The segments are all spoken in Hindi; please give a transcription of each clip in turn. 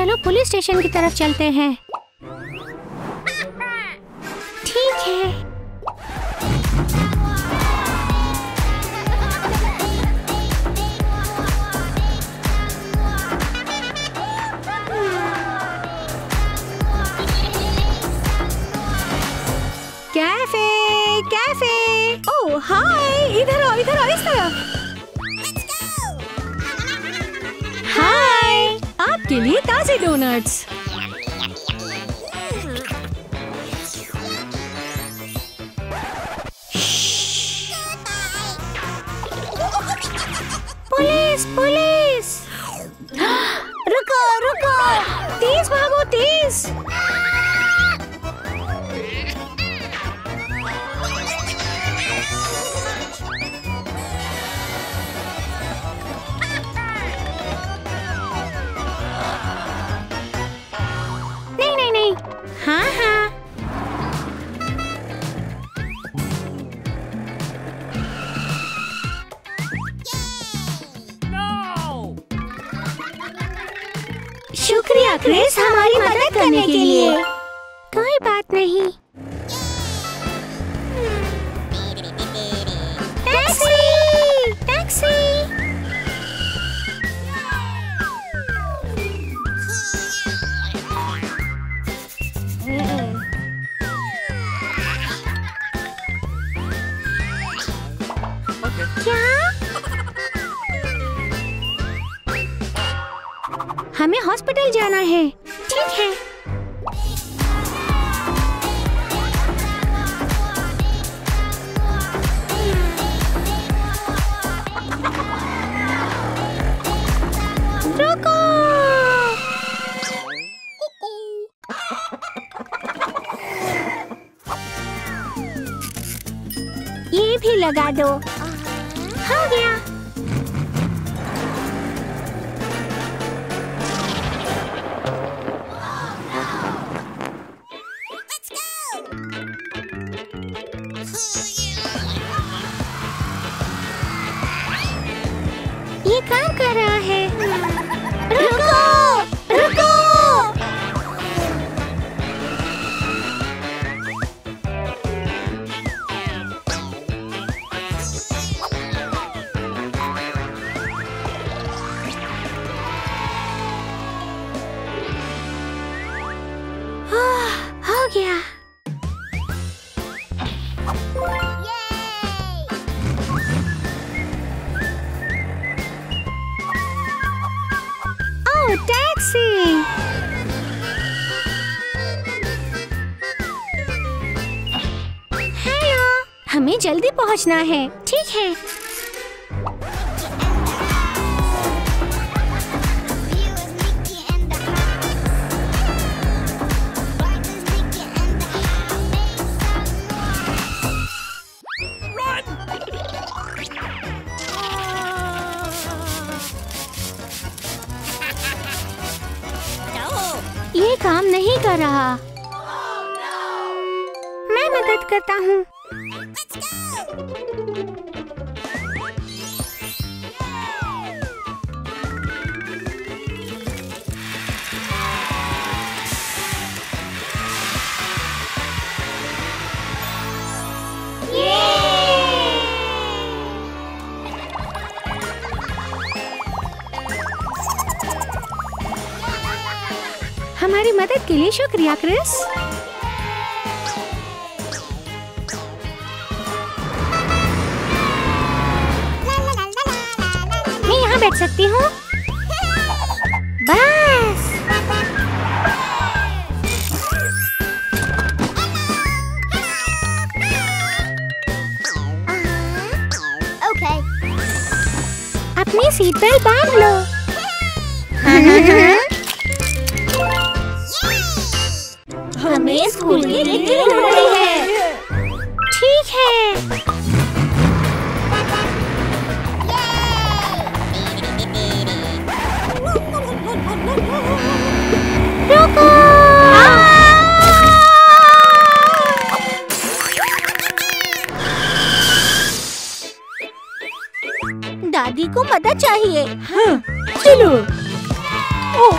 चलो पुलिस स्टेशन की तरफ चलते हैं। ठीक है। Cafe cafe. ओह हाय, इधर आओ इस तरफ। हाय, आपके लिए ताजे डोनट्स। Police police. रुको रुको, तेज भागो तेज। नहीं, हाँ हाँ। शुक्रिया क्रिस, हमारी मदद करने के लिए। कोई बात नहीं। Taxi taxi. क्या? हमें हॉस्पिटल जाना है। ठीक है। रुको। ये भी लगा दो। हो गया। ये काम कर रहा है। रुको रुको। हो गया। टैक्सी। हेलो, हमें जल्दी पहुंचना है। ठीक है। ये काम नहीं कर रहा। मैं मदद करता हूँ। हमारी मदद के लिए शुक्रिया क्रिस। मैं यहाँ बैठ सकती हूँ? बस। अपनी सीट बेल्ट बांध लो। हमें स्कूल की टिकट हो रही है। ठीक है। रुको। दादी को मदद चाहिए। हाँ, चलो। ओह,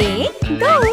1 2.